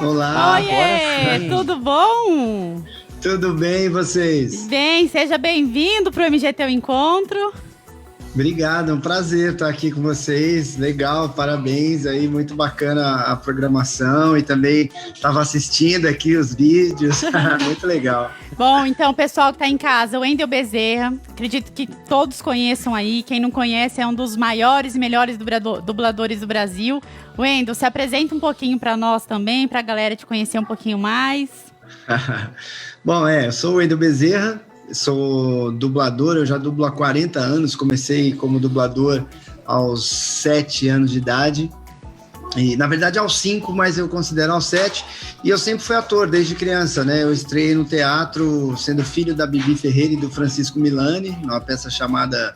Olá. Oiê, tudo bom? Tudo bem, e vocês? Bem, seja bem-vindo para o MGT Encontro. Obrigado, é um prazer estar aqui com vocês. Legal, parabéns aí, muito bacana a programação e também estava assistindo aqui os vídeos, muito legal. Bom, então, pessoal que está em casa, o Wendel Bezerra, acredito que todos conheçam aí, quem não conhece é um dos maiores e melhores dubladores do Brasil. Wendel, se apresenta um pouquinho para nós também, para a galera te conhecer um pouquinho mais. Bom, eu sou o Wendel Bezerra, sou dublador, eu já dublo há 40 anos, comecei como dublador aos 7 anos de idade, e na verdade aos 5, mas eu considero aos 7, e eu sempre fui ator desde criança, né? Eu estreiei no teatro sendo filho da Bibi Ferreira e do Francisco Milani, numa peça chamada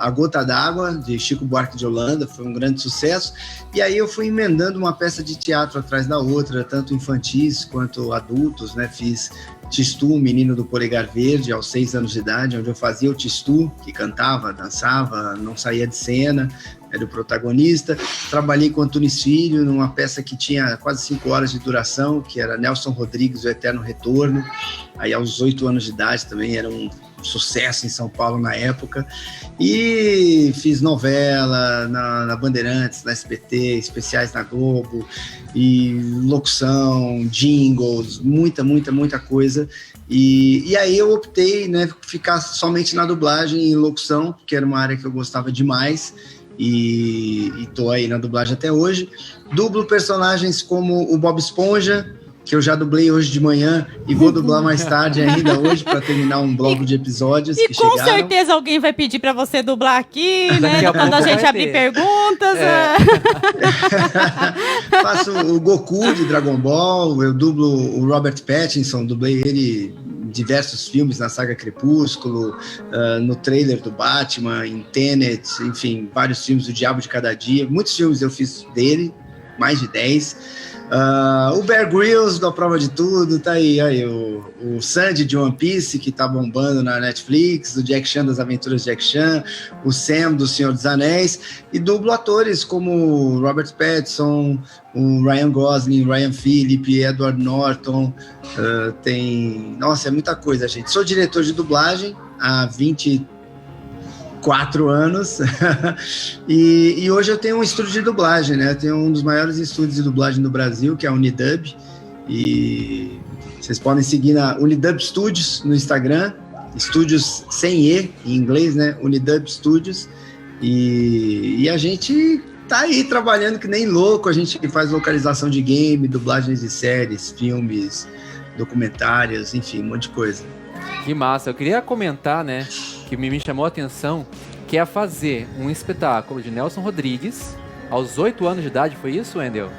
A Gota d'Água, de Chico Buarque de Holanda, foi um grande sucesso, e aí eu fui emendando uma peça de teatro atrás da outra, tanto infantis quanto adultos, né? Fiz Tistu, o menino do polegar verde, aos 6 anos de idade, onde eu fazia o Tistu, que cantava, dançava, não saía de cena, era o protagonista. Trabalhei com Antunes Filho, numa peça que tinha quase 5 horas de duração, que era Nelson Rodrigues, O Eterno Retorno. Aí aos 8 anos de idade também era um sucesso em São Paulo na época. E fiz novela na Bandeirantes, na SBT, especiais na Globo, e locução, jingles, muita coisa. E aí eu optei, né, ficar somente na dublagem e locução, que era uma área que eu gostava demais, e tô aí na dublagem até hoje. Dublo personagens como o Bob Esponja, que eu já dublei hoje de manhã e vou dublar mais tarde ainda hoje para terminar um bloco de episódios que chegaram. E com certeza alguém vai pedir para você dublar aqui, né? Quando a gente abrir perguntas. Faço o Goku de Dragon Ball, eu dublo o Robert Pattinson, dublei ele em diversos filmes na saga Crepúsculo, no trailer do Batman, em Tenet, enfim, vários filmes do Diabo de Cada Dia. Muitos filmes eu fiz dele, mais de 10. O Bear Grylls da Prova de Tudo, tá aí o Sandy de One Piece, que tá bombando na Netflix, o Jack Chan das Aventuras de Jack Chan, o Sam do Senhor dos Anéis, e dublo atores como Robert Pattinson, o Ryan Gosling, Ryan Phillip, Edward Norton, nossa, é muita coisa, gente. Sou diretor de dublagem há 24 anos e hoje eu tenho um estúdio de dublagem, né? Eu tenho um dos maiores estúdios de dublagem do Brasil, que é a Unidub, e vocês podem seguir na Unidub Studios no Instagram, estúdios sem E em inglês, né? Unidub Studios, e a gente tá aí trabalhando que nem louco. A gente faz localização de game, dublagens de séries, filmes, documentários, enfim, um monte de coisa. Que massa, eu queria comentar, né, que me chamou a atenção, que é fazer um espetáculo de Nelson Rodrigues aos 8 anos de idade, foi isso, Wendel?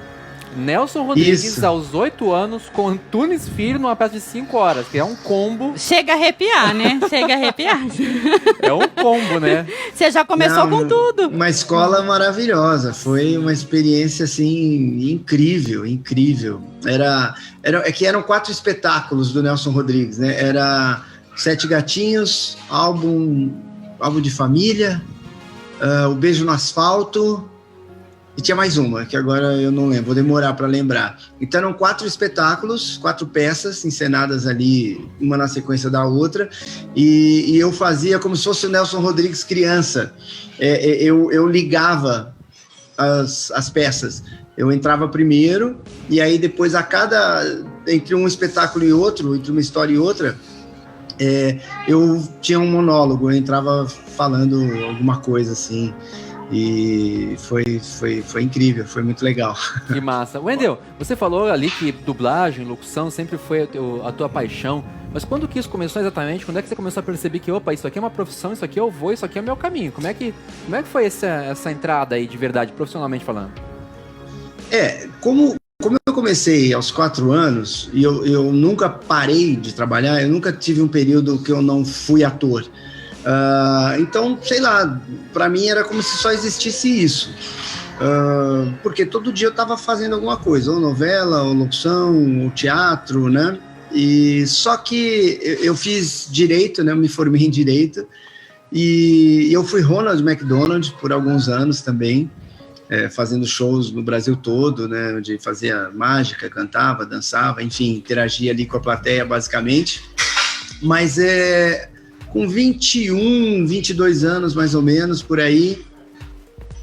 Nelson Rodrigues isso. Aos 8 anos com Antunes Filho numa peça de 5 horas, que é um combo. Chega a arrepiar, né? Chega a arrepiar. É um combo, né? Você já começou com tudo. Uma escola maravilhosa, foi uma experiência assim incrível. É que eram 4 espetáculos do Nelson Rodrigues, né? Era 7 Gatinhos, álbum de família, O Beijo no Asfalto, e tinha mais uma, que agora eu não lembro, vou demorar para lembrar. Então eram 4 espetáculos, 4 peças encenadas ali, uma na sequência da outra, e eu fazia como se fosse o Nelson Rodrigues criança. Eu ligava as peças. Eu entrava primeiro, e aí depois entre um espetáculo e outro, entre uma história e outra, eu tinha um monólogo, eu entrava falando alguma coisa assim. E foi incrível, foi muito legal. Que massa. Wendel, você falou ali que dublagem, locução sempre foi a tua paixão, mas quando que isso começou exatamente? Quando é que você começou a perceber que, opa, isso aqui é uma profissão, isso aqui eu vou, isso aqui é o meu caminho? Como é que foi essa entrada aí de verdade, profissionalmente falando? Como eu comecei aos 4 anos, e eu nunca parei de trabalhar, eu nunca tive um período que eu não fui ator. Então, sei lá, para mim era como se só existisse isso, porque todo dia eu estava fazendo alguma coisa, ou novela, ou locução, ou teatro, né? E só que eu fiz direito, né? Eu me formei em direito, e eu fui Ronald McDonald por alguns anos também, fazendo shows no Brasil todo, né, onde fazia mágica, cantava, dançava, enfim, interagia ali com a plateia, basicamente. Mas com 21, 22 anos, mais ou menos, por aí,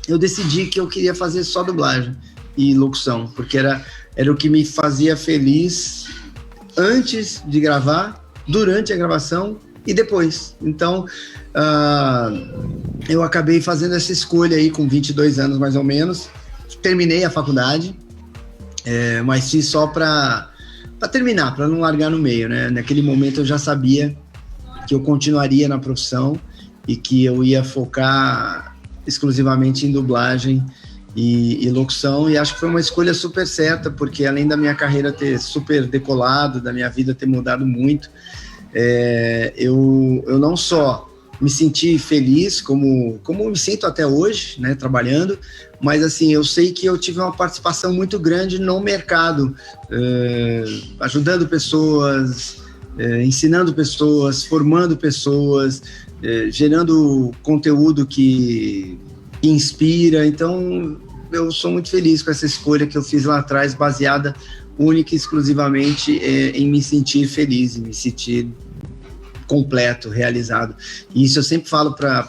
eu decidi que eu queria fazer só dublagem e locução, porque era o que me fazia feliz antes de gravar, durante a gravação e depois. Então, eu acabei fazendo essa escolha aí com 22 anos, mais ou menos. Terminei a faculdade, mas fiz só para terminar, para não largar no meio, né? Naquele momento eu já sabia que eu continuaria na profissão e que eu ia focar exclusivamente em dublagem e locução, e acho que foi uma escolha super certa, porque além da minha carreira ter super decolado, da minha vida ter mudado muito, eu não só me senti feliz, como me sinto até hoje, né, trabalhando, mas assim, eu sei que eu tive uma participação muito grande no mercado, ajudando pessoas, ensinando pessoas, formando pessoas, gerando conteúdo que inspira. Então eu sou muito feliz com essa escolha que eu fiz lá atrás, baseada única e exclusivamente em me sentir feliz, em me sentir completo, realizado. E isso eu sempre falo para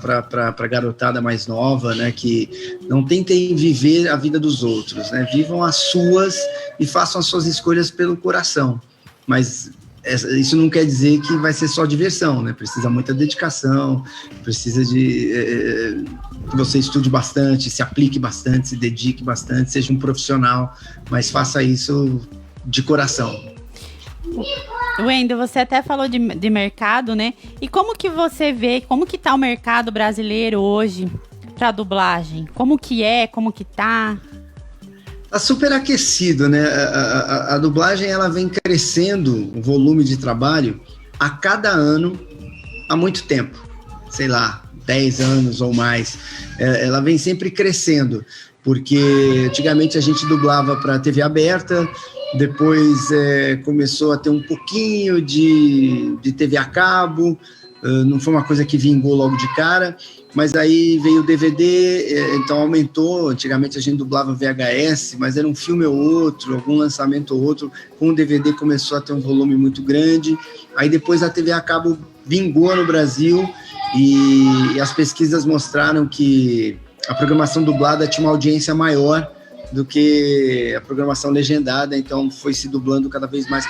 a garotada mais nova, né, que não tentem viver a vida dos outros, né, vivam as suas e façam as suas escolhas pelo coração, mas isso não quer dizer que vai ser só diversão, né? Precisa muita dedicação, precisa de que você estude bastante, se aplique bastante, se dedique bastante, seja um profissional, mas faça isso de coração. Wendel, você até falou de mercado, né? E como que você vê, como que tá o mercado brasileiro hoje para dublagem? Como que tá? Tá super aquecido, né? A dublagem, ela vem crescendo o volume de trabalho a cada ano, há muito tempo, sei lá, 10 anos ou mais. Ela vem sempre crescendo, porque antigamente a gente dublava para TV aberta, depois começou a ter um pouquinho de TV a cabo, não foi uma coisa que vingou logo de cara, mas aí veio o DVD, então aumentou. Antigamente a gente dublava VHS, mas era um filme ou outro, algum lançamento ou outro. Com o DVD começou a ter um volume muito grande. Aí depois a TV a cabo vingou no Brasil e as pesquisas mostraram que a programação dublada tinha uma audiência maior do que a programação legendada, então foi se dublando cada vez mais.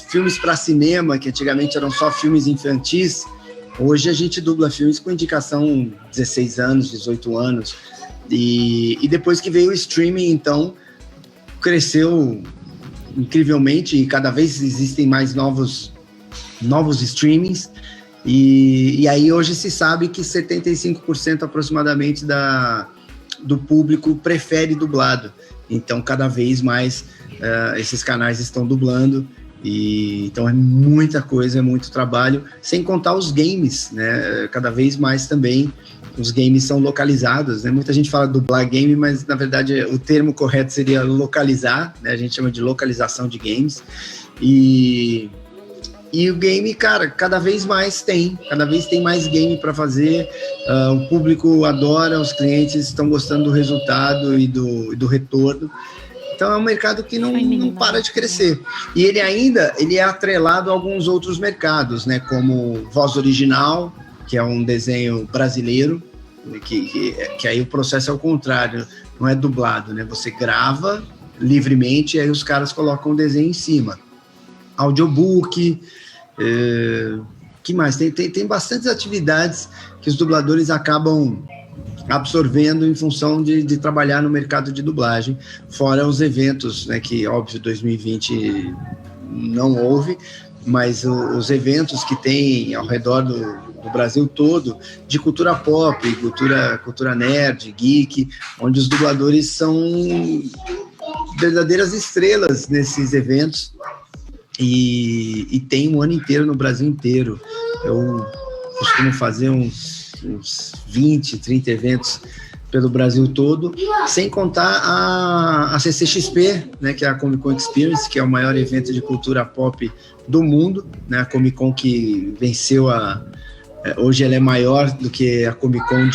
Filmes para cinema, que antigamente eram só filmes infantis, hoje a gente dubla filmes com indicação 16 anos, 18 anos, e depois que veio o streaming, então, cresceu incrivelmente, e cada vez existem mais novos streamings, e aí hoje se sabe que 75% aproximadamente do público prefere dublado. Então, cada vez mais esses canais estão dublando, e então é muita coisa, é muito trabalho, sem contar os games, né? Cada vez mais também os games são localizados, né? Muita gente fala dublar game, mas na verdade o termo correto seria localizar, né? A gente chama de localização de games, e o game, cara, cada vez tem mais game para fazer, o público adora, os clientes estão gostando do resultado e do retorno. Então é um mercado que não para de crescer. E ele é atrelado a alguns outros mercados, né? Como voz original, que é um desenho brasileiro, que aí o processo é o contrário, não é dublado, né? Você grava livremente e aí os caras colocam o desenho em cima. Audiobook, que mais? Tem bastantes atividades que os dubladores acabam absorvendo em função de trabalhar no mercado de dublagem, fora os eventos, né, que óbvio 2020 não houve, mas os eventos que tem ao redor do Brasil todo, de cultura pop, cultura nerd, geek, onde os dubladores são verdadeiras estrelas nesses eventos, e tem um ano inteiro no Brasil inteiro. Eu costumo fazer uns 20, 30 eventos pelo Brasil todo, sem contar a CCXP, né, que é a Comic Con Experience, que é o maior evento de cultura pop do mundo, né, a Comic Con que venceu Hoje ela é maior do que a Comic Con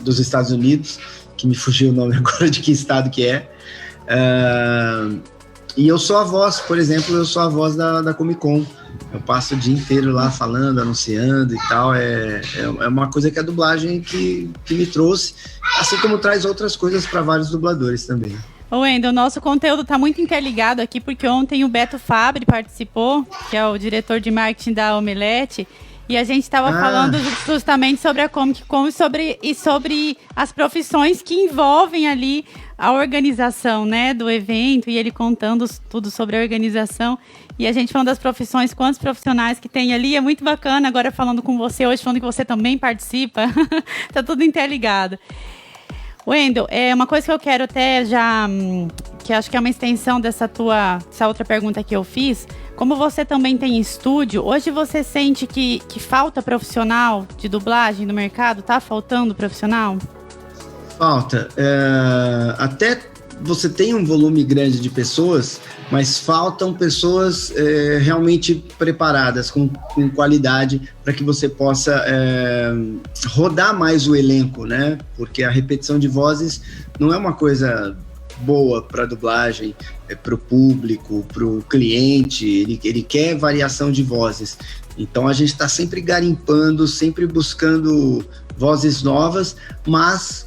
dos Estados Unidos, que me fugiu o nome agora de que estado que é. E eu sou a voz, por exemplo, eu sou a voz da Comic Con. Eu passo o dia inteiro lá falando, anunciando e tal. É uma coisa que a dublagem que me trouxe, assim como traz outras coisas para vários dubladores também. Ô Wendel, o nosso conteúdo está muito interligado aqui, porque ontem o Beto Fabbri participou, que é o diretor de marketing da Omelete, e a gente estava falando justamente sobre a Comic Con e sobre as profissões que envolvem ali a organização, né, do evento, e ele contando tudo sobre a organização, e a gente falando das profissões, quantos profissionais que tem ali, é muito bacana, agora falando com você hoje, falando que você também participa, tá tudo interligado. Wendel, uma coisa que eu quero até já, que acho que é uma extensão dessa outra pergunta que eu fiz, como você também tem estúdio, hoje você sente que falta profissional de dublagem no mercado? Tá faltando profissional? Falta. Até você tem um volume grande de pessoas, mas faltam pessoas realmente preparadas, com qualidade, para que você possa rodar mais o elenco, né? Porque a repetição de vozes não é uma coisa boa para dublagem, para o público, para o cliente, ele quer variação de vozes. Então a gente está sempre garimpando, sempre buscando vozes novas, mas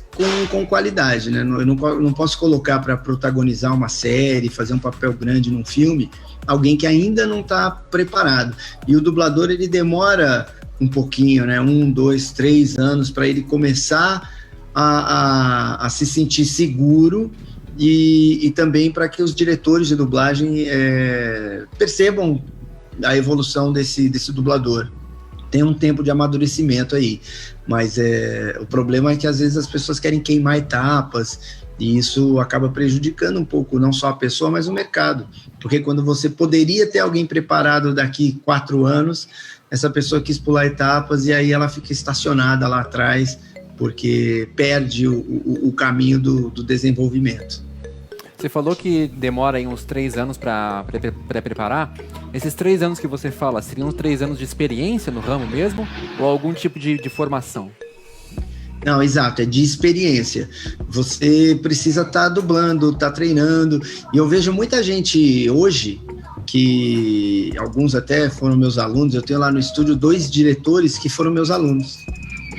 com qualidade, né? Eu não posso colocar para protagonizar uma série, fazer um papel grande num filme, alguém que ainda não está preparado. E o dublador, ele demora um pouquinho, né? 1, 2, 3 anos para ele começar a se sentir seguro e também para que os diretores de dublagem percebam a evolução desse dublador. Tem um tempo de amadurecimento aí, mas o problema é que às vezes as pessoas querem queimar etapas e isso acaba prejudicando um pouco não só a pessoa, mas o mercado, porque quando você poderia ter alguém preparado daqui 4 anos, essa pessoa quis pular etapas e aí ela fica estacionada lá atrás porque perde o caminho do desenvolvimento. Você falou que demora aí uns 3 anos para preparar. Esses 3 anos que você fala, seriam 3 anos de experiência no ramo mesmo? Ou algum tipo de formação? Não, exato, é de experiência. Você precisa estar dublando, estar treinando. E eu vejo muita gente hoje, que alguns até foram meus alunos, eu tenho lá no estúdio 2 diretores que foram meus alunos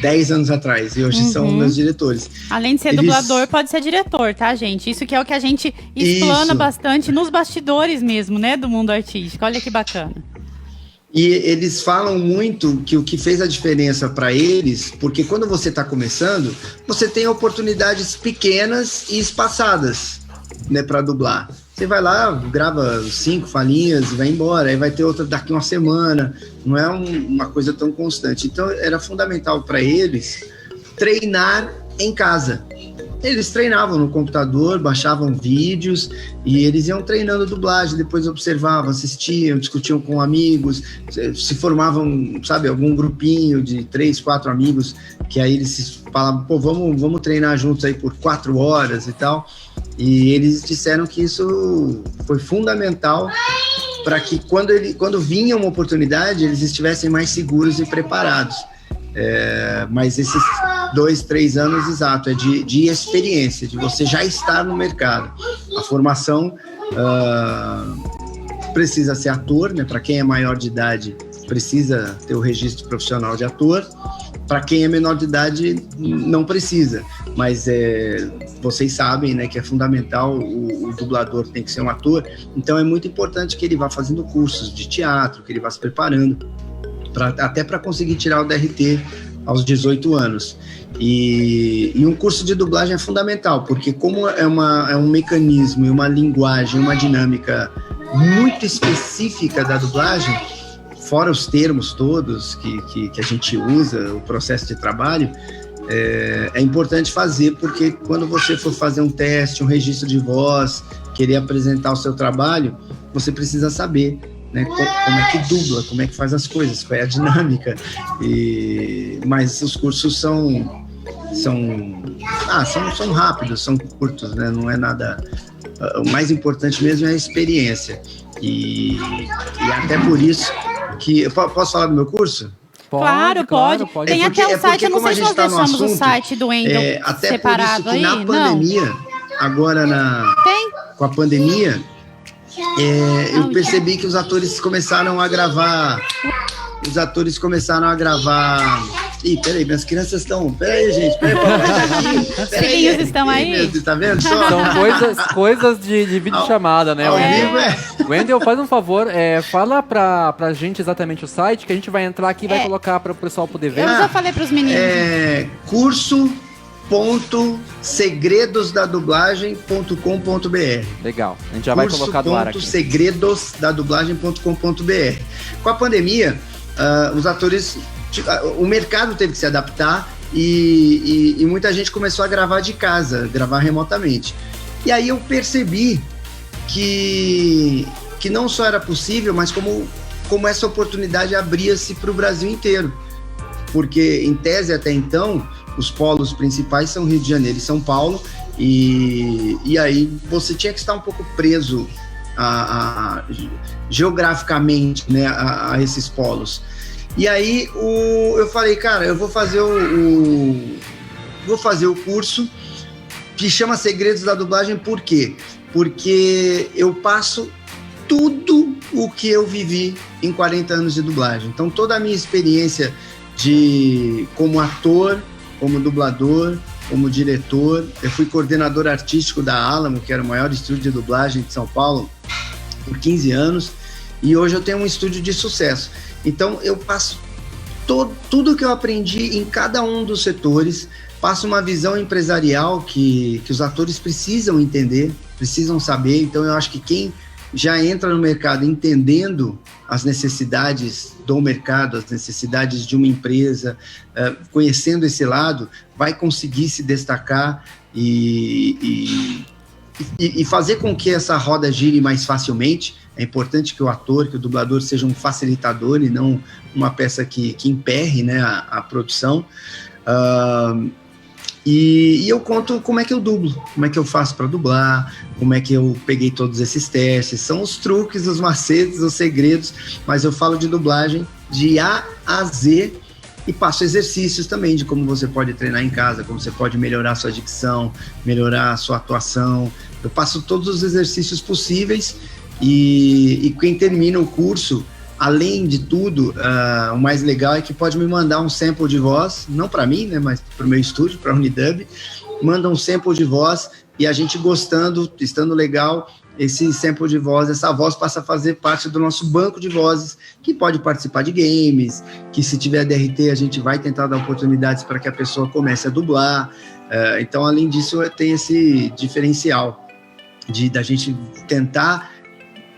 10 anos atrás, e hoje são meus diretores. Além de ser dublador, pode ser diretor, tá, gente? Isso que é o que a gente explana bastante nos bastidores mesmo, né, do mundo artístico. Olha que bacana. E eles falam muito que o que fez a diferença para eles, porque quando você está começando, você tem oportunidades pequenas e espaçadas, né, para dublar. Você vai lá, grava 5 falinhas e vai embora, aí vai ter outra daqui uma semana, não é uma coisa tão constante. Então era fundamental para eles treinar em casa. Eles treinavam no computador, baixavam vídeos e eles iam treinando dublagem, depois observavam, assistiam, discutiam com amigos, se formavam, sabe, algum grupinho de 3, 4 amigos, que aí eles falavam, pô, vamos treinar juntos aí por 4 horas e tal. E eles disseram que isso foi fundamental para que quando vinha uma oportunidade, eles estivessem mais seguros e preparados. Mas esses 2, 3 anos, exato, é de experiência, de você já estar no mercado. A formação precisa ser ator, né? Para quem é maior de idade, precisa ter o registro profissional de ator. Para quem é menor de idade, não precisa. Mas vocês sabem, né, que é fundamental, o dublador tem que ser um ator. Então é muito importante que ele vá fazendo cursos de teatro, que ele vá se preparando, até para conseguir tirar o DRT aos 18 anos. E um curso de dublagem é fundamental, porque como é um mecanismo e uma linguagem, uma dinâmica muito específica da dublagem, fora os termos todos que a gente usa, o processo de trabalho, é importante fazer, porque quando você for fazer um teste, um registro de voz, querer apresentar o seu trabalho, você precisa saber, né, como é que dubla, como é que faz as coisas, qual é a dinâmica. Mas os cursos são rápidos, são curtos, né, não é nada. O mais importante mesmo é a experiência. E até por isso que... Posso falar do meu curso? Claro, pode. Tem até o site, eu não sei se nós deixamos o site do Wendel até separado por isso que aí. na pandemia, agora com a pandemia, eu percebi que os atores começaram a gravar. Ih, peraí, minhas crianças estão. Peraí, gente. Os filhinhos estão aí? Tá vendo? São coisas de videochamada, né? Wendel, faz um favor, fala pra gente exatamente o site, que a gente vai entrar aqui e vai colocar para o pessoal poder ver. Eu já falei pros meninos. Curso.segredosdadublagem.com.br. Legal, a gente já vai colocar do ar aqui. Segredosdadublagem.com.br. Com a pandemia, os atores, o mercado teve que se adaptar e muita gente começou a gravar de casa, gravar remotamente. E aí eu percebi que não só era possível, mas como essa oportunidade abria-se para o Brasil inteiro. Porque, em tese, até então, os polos principais são Rio de Janeiro e São Paulo, e aí você tinha que estar um pouco preso geograficamente, né, a esses polos. E aí eu falei, cara, eu vou fazer o curso que chama Segredos da Dublagem. Por quê? Porque eu passo tudo o que eu vivi em 40 anos de dublagem. Então, toda a minha experiência como ator, como dublador, como diretor. Eu fui coordenador artístico da Alamo, que era o maior estúdio de dublagem de São Paulo, por 15 anos. E hoje eu tenho um estúdio de sucesso. Então, eu passo tudo que eu aprendi em cada um dos setores, passo uma visão empresarial que os atores precisam entender, precisam saber. Então, eu acho que quem já entra no mercado entendendo as necessidades do mercado, as necessidades de uma empresa, conhecendo esse lado, vai conseguir se destacar e fazer com que essa roda gire mais facilmente. É importante que o ator, que o dublador seja um facilitador e não uma peça que emperre, né, a produção. E eu conto como é que eu dublo, como é que eu faço para dublar, como é que eu peguei todos esses testes. São os truques, os macetes, os segredos, mas eu falo de dublagem de A a Z e passo exercícios também de como você pode treinar em casa, como você pode melhorar a sua dicção, melhorar a sua atuação. Eu passo todos os exercícios possíveis e quem termina o curso, além de tudo, o mais legal é que pode me mandar um sample de voz, não para mim, né, mas para o meu estúdio, para a Unidub, manda um sample de voz e a gente gostando, estando legal, esse sample de voz, essa voz passa a fazer parte do nosso banco de vozes, que pode participar de games, que se tiver DRT a gente vai tentar dar oportunidades para que a pessoa comece a dublar. Então, além disso, tem esse diferencial da gente tentar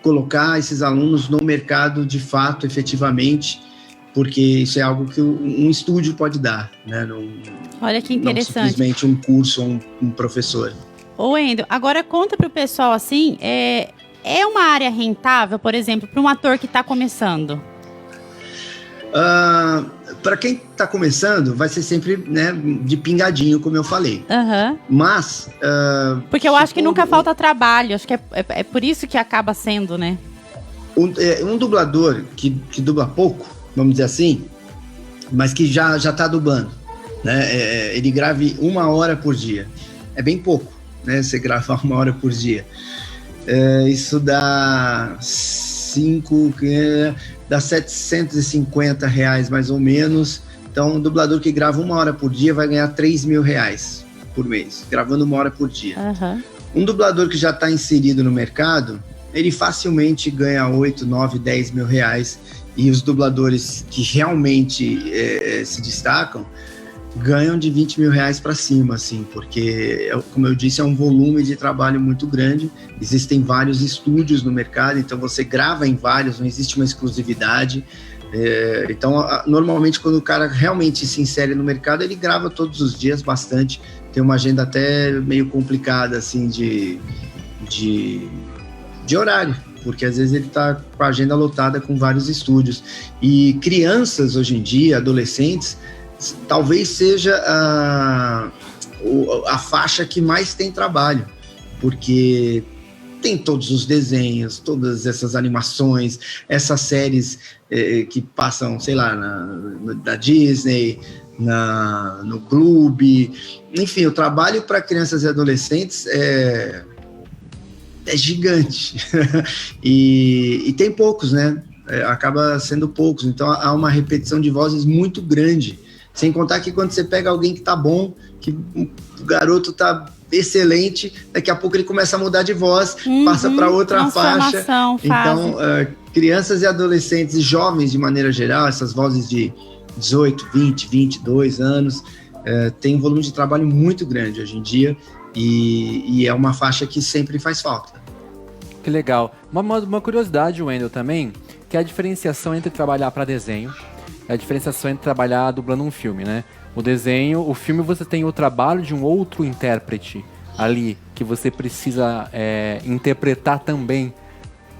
colocar esses alunos no mercado de fato, efetivamente, porque isso é algo que um estúdio pode dar, né? Olha que interessante. Não simplesmente um curso ou um professor. Ô, Wendel, agora conta para o pessoal, assim, é uma área rentável, por exemplo, para um ator que está começando? Para quem está começando, vai ser sempre, né, de pingadinho, como eu falei. Uhum. Mas... porque eu acho que nunca falta trabalho, acho que é por isso que acaba sendo, né? Um dublador que dubla pouco, vamos dizer assim, mas que já está dublando, né? Ele grave 1 hora por dia. É bem pouco, né? Você gravar 1 hora por dia. Isso dá dá R$750 mais ou menos. Então, um dublador que grava 1 hora por dia vai ganhar R$3.000 por mês, gravando 1 hora por dia. Uhum. Um dublador que já está inserido no mercado, ele facilmente ganha 8, 9, 10 mil reais. E os dubladores que realmente se destacam ganham de 20 mil reais para cima, assim, porque, como eu disse, é um volume de trabalho muito grande. Existem vários estúdios no mercado, então você grava em vários, não existe uma exclusividade. Então, normalmente, quando o cara realmente se insere no mercado, ele grava todos os dias bastante. Tem uma agenda até meio complicada, assim, de horário, porque às vezes ele está com a agenda lotada com vários estúdios. E crianças, hoje em dia, adolescentes, talvez seja a faixa que mais tem trabalho, porque tem todos os desenhos, todas essas animações, essas séries que passam, sei lá, da Disney, no Clube, enfim, o trabalho para crianças e adolescentes é gigante. E tem poucos, né? Acaba sendo poucos, então há uma repetição de vozes muito grande, sem contar que quando você pega alguém que tá bom, que o garoto tá excelente, daqui a pouco ele começa a mudar de voz, passa para outra faixa. Então, crianças e adolescentes e jovens de maneira geral, essas vozes de 18, 20, 22 anos, tem um volume de trabalho muito grande hoje em dia, e é uma faixa que sempre faz falta. Que legal. Uma curiosidade, Wendel, também, que é a diferenciação entre trabalhar para desenho e a diferenciação entre trabalhar dublando um filme, né? O filme você tem o trabalho de um outro intérprete ali, que você precisa interpretar também.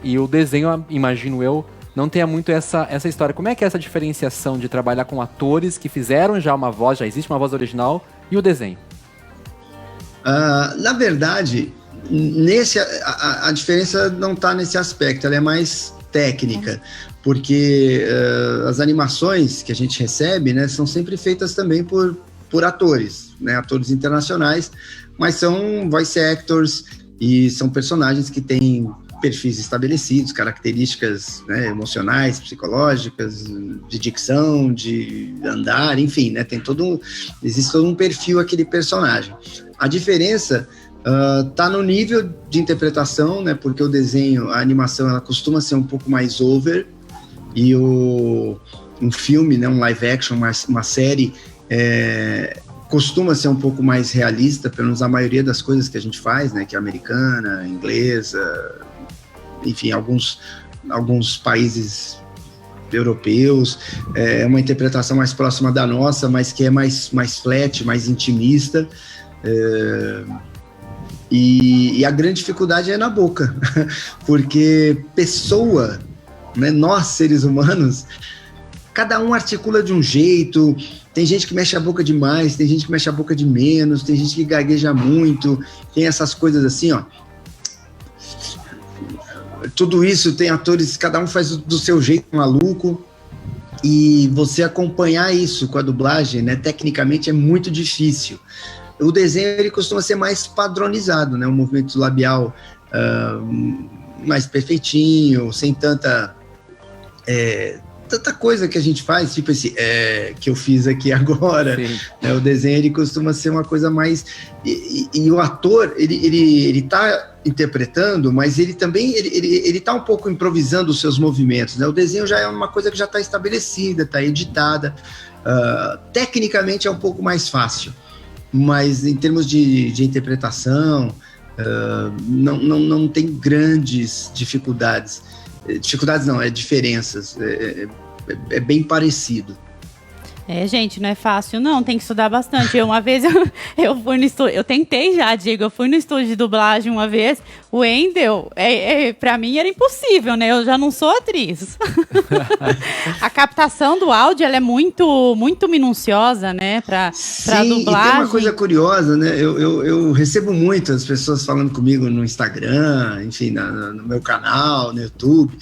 E o desenho, imagino eu, não tenha muito essa história. Como é que é essa diferenciação de trabalhar com atores que fizeram já uma voz, já existe uma voz original, e o desenho? Na verdade, a diferença não está nesse aspecto, ela é mais técnica, porque as animações que a gente recebe, né, são sempre feitas também por atores, né, atores internacionais, mas são voice actors e são personagens que têm perfis estabelecidos, características, né, emocionais, psicológicas, de dicção, de andar, enfim, né, existe todo um perfil aquele personagem. A diferença tá no nível de interpretação, né, porque o desenho, a animação, ela costuma ser um pouco mais over, e um filme, né, um live action, uma série, costuma ser um pouco mais realista, pelo menos a maioria das coisas que a gente faz, né, que é americana, inglesa, enfim, alguns países europeus, é uma interpretação mais próxima da nossa, mas que é mais flat, mais intimista, e a grande dificuldade é na boca, porque pessoa, né, nós seres humanos, cada um articula de um jeito, tem gente que mexe a boca demais, tem gente que mexe a boca de menos, tem gente que gagueja muito, tem essas coisas assim, ó. Tudo isso, tem atores, cada um faz do seu jeito maluco, e você acompanhar isso com a dublagem, né, tecnicamente é muito difícil. O desenho, ele costuma ser mais padronizado, né, um movimento labial mais perfeitinho, sem tanta coisa que a gente faz, tipo esse que eu fiz aqui agora, né? O desenho, ele costuma ser uma coisa mais... E o ator, ele tá interpretando, mas ele também, ele tá um pouco improvisando os seus movimentos, né? O desenho já é uma coisa que já está estabelecida, está editada, tecnicamente é um pouco mais fácil, mas em termos de interpretação, não tem grandes dificuldades. Dificuldades não, diferenças, é bem parecido. Gente, não é fácil não, tem que estudar bastante. Uma vez eu fui no estúdio, eu tentei já, Diego, eu fui no estúdio de dublagem uma vez, o Wendel, pra mim era impossível, né, eu já não sou atriz. A captação do áudio, ela é muito, muito minuciosa, né, pra dublagem. E tem uma coisa curiosa, né, eu recebo muito as pessoas falando comigo no Instagram, enfim, no meu canal, no YouTube,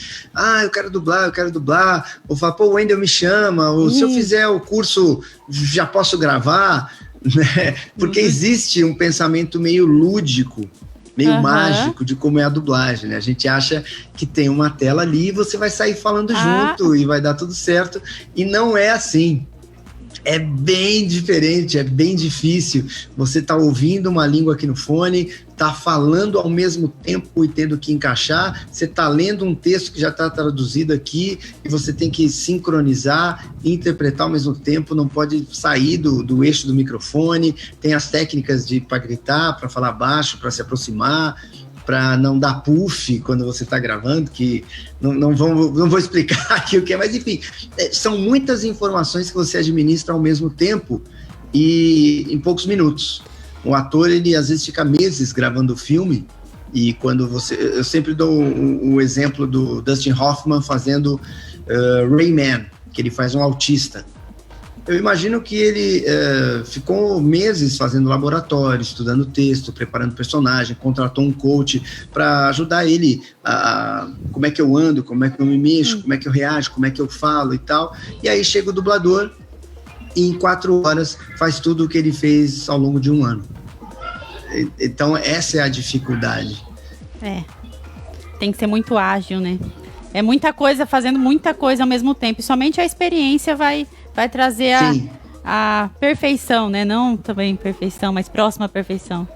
eu quero dublar, ou falo, pô, o Wendel me chama, ou se eu fizer o curso, já posso gravar, né? Porque existe um pensamento meio lúdico, meio mágico de como é a dublagem, né? A gente acha que tem uma tela ali e você vai sair falando junto e vai dar tudo certo, e não é assim. É bem diferente, é bem difícil. Você tá ouvindo uma língua aqui no fone, tá falando ao mesmo tempo e tendo que encaixar, você tá lendo um texto que já tá traduzido aqui e você tem que sincronizar e interpretar ao mesmo tempo, não pode sair do eixo do microfone, tem as técnicas para gritar, para falar baixo, para se aproximar, para não dar puff quando você está gravando, que não vou explicar aqui o que é, mas enfim, são muitas informações que você administra ao mesmo tempo e em poucos minutos. O ator, ele às vezes fica meses gravando o filme, e quando eu sempre dou o exemplo do Dustin Hoffman fazendo Rayman, que ele faz um autista. eu imagino que ele ficou meses fazendo laboratório, estudando texto, preparando personagem, contratou um coach para ajudar ele a como é que eu ando, como é que eu me mexo, como é que eu reajo, como é que eu falo e tal. E aí chega o dublador e em 4 horas faz tudo o que ele fez ao longo de um ano. Então essa é a dificuldade. Tem que ser muito ágil, né? É muita coisa, fazendo muita coisa ao mesmo tempo. E somente a experiência vai trazer a perfeição, né? Não também perfeição, mas próxima à perfeição.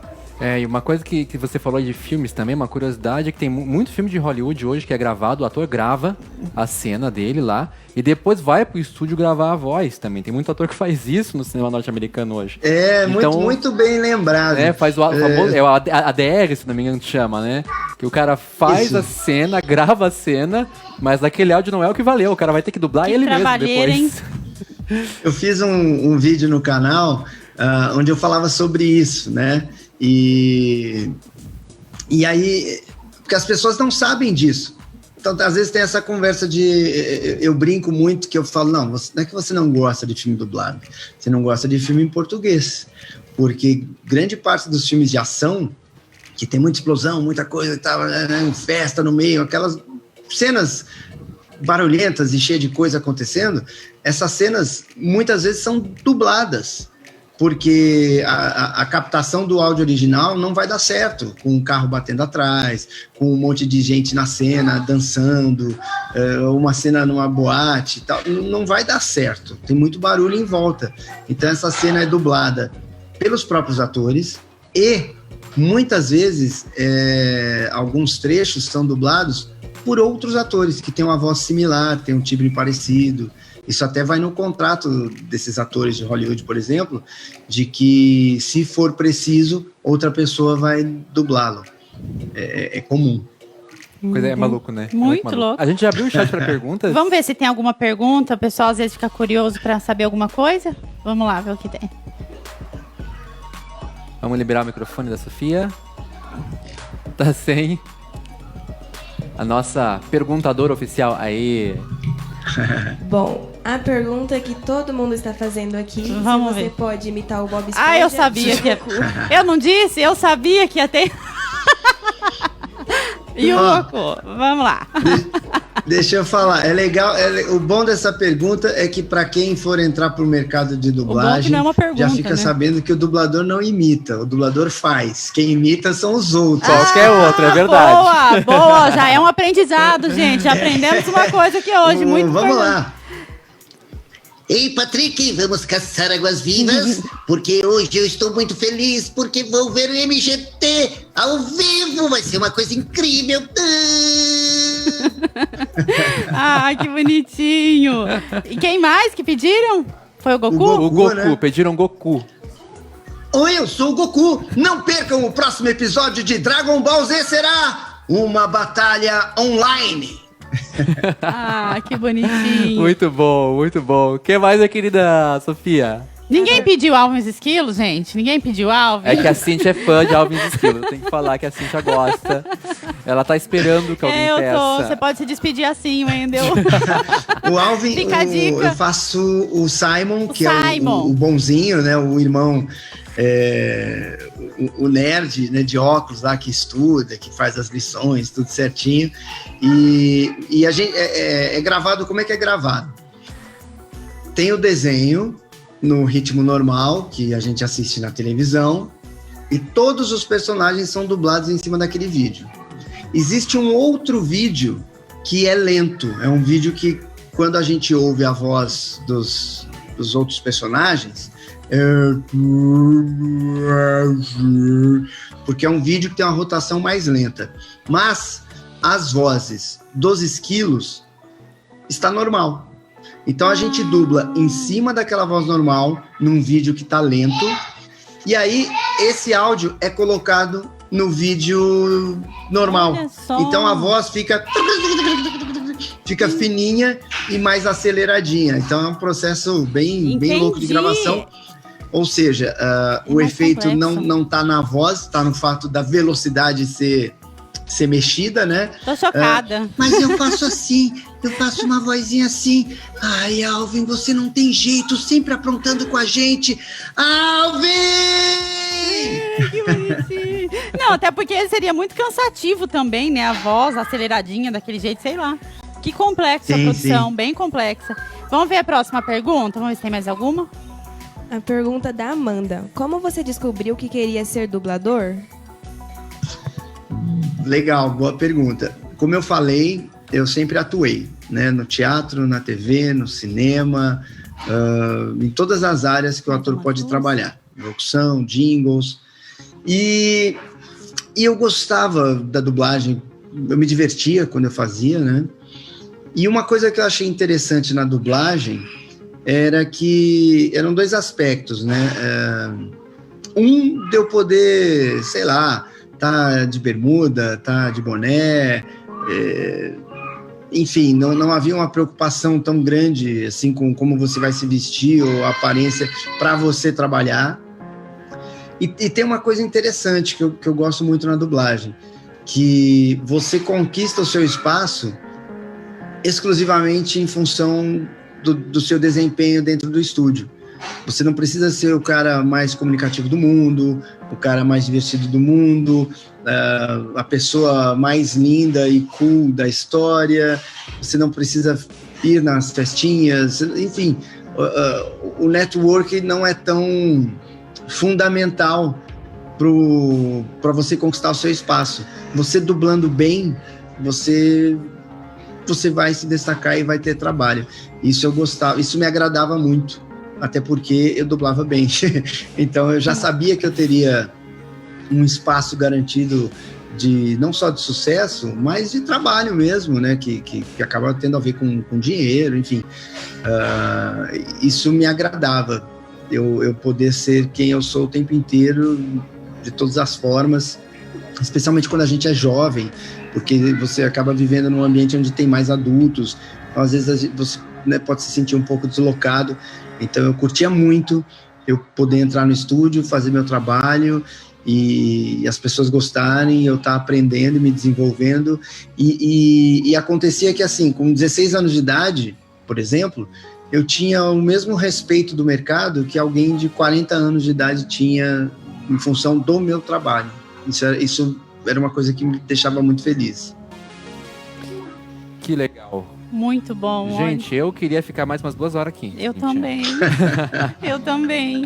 E uma coisa que você falou de filmes também, uma curiosidade, é que tem muito filme de Hollywood hoje que é gravado, o ator grava a cena dele lá e depois vai pro estúdio gravar a voz também. Tem muito ator que faz isso no cinema norte-americano hoje. Então, muito bem lembrado. Faz o famoso, o ADR, se não me engano, que chama, né? Que o cara faz a cena, grava a cena, mas aquele áudio não é o que valeu. O cara vai ter que dublar ele mesmo depois. Eu fiz um vídeo no canal onde eu falava sobre isso, né? E aí, porque as pessoas não sabem disso. Então, às vezes tem essa conversa eu brinco muito que eu falo, não é que você não gosta de filme dublado, você não gosta de filme em português, porque grande parte dos filmes de ação, que tem muita explosão, muita coisa e tal, festa no meio, aquelas cenas barulhentas e cheias de coisa acontecendo, essas cenas muitas vezes são dubladas, porque a captação do áudio original não vai dar certo, com um carro batendo atrás, com um monte de gente na cena, dançando, uma cena numa boate e tal, não vai dar certo, tem muito barulho em volta. Então essa cena é dublada pelos próprios atores e, muitas vezes, alguns trechos são dublados por outros atores que têm uma voz similar, têm um timbre parecido. Isso até vai no contrato desses atores de Hollywood, por exemplo, de que, se for preciso, outra pessoa vai dublá-lo. É comum. Coisa maluco, né? Muito louco. A gente já abriu o chat para perguntas. Vamos ver se tem alguma pergunta. O pessoal às vezes fica curioso para saber alguma coisa. Vamos lá ver o que tem. Vamos liberar o microfone da Sofia. Tá sem. A nossa perguntadora oficial aí. Bom, a pergunta que todo mundo está fazendo aqui, Vamos se você ver. pode imitar o Bob Esponja. Eu sabia que ia... Eu não disse? Eu sabia que ia ter... E o Goku? Vamos lá. Deixa eu falar, é legal, o bom dessa pergunta é que para quem for entrar pro mercado de dublagem, não é uma pergunta, já fica sabendo que o dublador não imita, o dublador faz. Quem imita são os outros. Qualquer outro, é verdade. Boa, já é um aprendizado, gente. Já aprendemos uma coisa aqui hoje, muito Vamos importante. lá. Ei, Patrick, vamos caçar águas-vivas, porque hoje eu estou muito feliz, porque vou ver o MGT ao vivo, vai ser uma coisa incrível. Que bonitinho. E quem mais que pediram? Foi o Goku? O Goku, né? Pediram Goku. Oi, eu sou o Goku. Não percam o próximo episódio de Dragon Ball Z, será uma batalha online. Que bonitinho. Muito bom, muito bom. O que mais, minha querida Sofia? Ninguém pediu Alvin Esquilo, gente? Ninguém pediu Alvin? É que a Cintia é fã de Alvin Esquilo. Eu tenho que falar que a Cintia gosta. Ela tá esperando que alguém peça. Você pode se despedir assim, Wendel. O Alvin, Fica a dica. eu faço o Simon, que Simon. é o bonzinho, né? O irmão, o nerd, né, de óculos lá, que estuda, que faz as lições, tudo certinho. E a gente é gravado, como é que é gravado? Tem o desenho no ritmo normal, que a gente assiste na televisão, e todos os personagens são dublados em cima daquele vídeo. Existe um outro vídeo que é lento, é um vídeo que, quando a gente ouve a voz dos outros personagens, porque é um vídeo que tem uma rotação mais lenta, mas as vozes dos esquilos está normal. Então a gente dubla em cima daquela voz normal, num vídeo que está lento, e aí esse áudio é colocado no vídeo normal. Olha só. Então a voz fica fininha e mais aceleradinha. Então é um processo bem louco de gravação. Ou seja, o mais efeito complexo. não está na voz, está no fato da velocidade ser ser mexida, né? Tô chocada. Mas eu faço assim, eu faço uma vozinha assim. Ai, Alvin, você não tem jeito, sempre aprontando com a gente. Alvin! Que bonitinho. Não, até porque seria muito cansativo também, né? A voz aceleradinha daquele jeito, sei lá. Que complexa a produção, bem complexa. Vamos ver a próxima pergunta? Vamos ver se tem mais alguma? A pergunta da Amanda. Como você descobriu que queria ser dublador? Legal, boa pergunta. Como eu falei, eu sempre atuei, né? No teatro, na TV, no cinema, em todas as áreas que o ator pode trabalhar. Locução, jingles. E eu gostava da dublagem, eu me divertia quando eu fazia, né? E uma coisa que eu achei interessante na dublagem era que eram dois aspectos, né? Um, de eu poder, sei lá, tá de bermuda, tá de boné, enfim, não havia uma preocupação tão grande assim com como você vai se vestir ou a aparência para você trabalhar. E tem uma coisa interessante que eu gosto muito na dublagem, que você conquista o seu espaço exclusivamente em função do seu desempenho dentro do estúdio. Você não precisa ser o cara mais comunicativo do mundo, o cara mais divertido do mundo, a pessoa mais linda e cool da história. Você não precisa ir nas festinhas, enfim. O network não é tão fundamental para você conquistar o seu espaço. Você dublando bem, você vai se destacar e vai ter trabalho. Isso eu gostava, isso me agradava muito, até porque eu dublava bem. Então eu já sabia que eu teria um espaço garantido de não só de sucesso, mas de trabalho mesmo, né? Que acaba tendo a ver com dinheiro, enfim. Isso me agradava, eu poder ser quem eu sou o tempo inteiro, de todas as formas, especialmente quando a gente é jovem, porque você acaba vivendo num ambiente onde tem mais adultos, então, às vezes você, né, pode se sentir um pouco deslocado. Então eu curtia muito eu poder entrar no estúdio, fazer meu trabalho e as pessoas gostarem, eu estar aprendendo e me desenvolvendo, e acontecia que assim, com 16 anos de idade, por exemplo, eu tinha o mesmo respeito do mercado que alguém de 40 anos de idade tinha em função do meu trabalho. Isso era uma coisa que me deixava muito feliz. Que legal. Muito bom. Gente, eu queria ficar mais umas 2 horas aqui. Eu também. Eu também.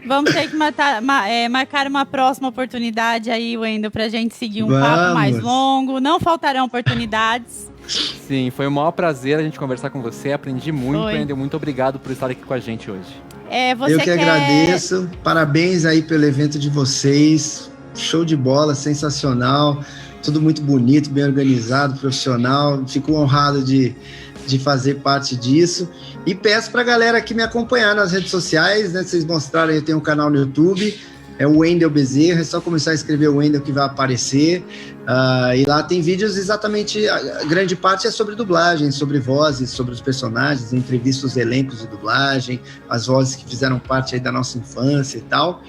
Vamos ter que marcar uma próxima oportunidade aí, Wendel, pra gente seguir um papo mais longo. Não faltarão oportunidades. Sim, foi um maior prazer a gente conversar com você. Aprendi muito, Wendel. Muito obrigado por estar aqui com a gente hoje. Eu que agradeço. Parabéns aí pelo evento de vocês. Show de bola, sensacional. Tudo muito bonito, bem organizado, profissional. Fico honrado de fazer parte disso. E peço para a galera que me acompanhar nas redes sociais, né? Vocês mostraram, eu tenho um canal no YouTube, é o Wendel Bezerra, é só começar a escrever o Wendel que vai aparecer. E lá tem vídeos exatamente, a grande parte é sobre dublagem, sobre vozes, sobre os personagens, entrevista os elencos de dublagem, as vozes que fizeram parte aí da nossa infância e tal.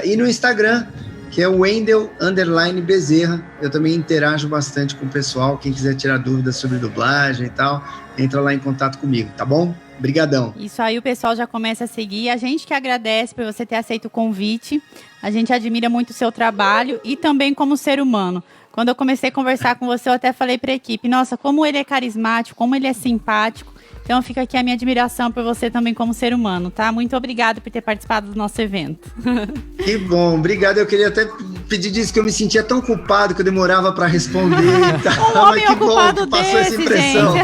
E no Instagram, que é o Wendel_Bezerra. Eu também interajo bastante com o pessoal. Quem quiser tirar dúvidas sobre dublagem e tal, entra lá em contato comigo, tá bom? Obrigadão. Isso aí, o pessoal já começa a seguir. A gente que agradece por você ter aceito o convite. A gente admira muito o seu trabalho e também como ser humano. Quando eu comecei a conversar com você, eu até falei para a equipe, nossa, como ele é carismático, como ele é simpático. Então fica aqui a minha admiração por você também como ser humano, tá? Muito obrigada por ter participado do nosso evento. Que bom, obrigado. Eu queria até pedir disso, que eu me sentia tão culpado que eu demorava para responder. Um homem ocupado bom, passou essa impressão.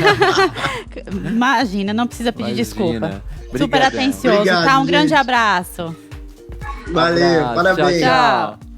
Imagina, não precisa pedir desculpa. Obrigadão. Super atencioso, Obrigado, tá? Um grande gente. abraço. Valeu, parabéns. Tchau.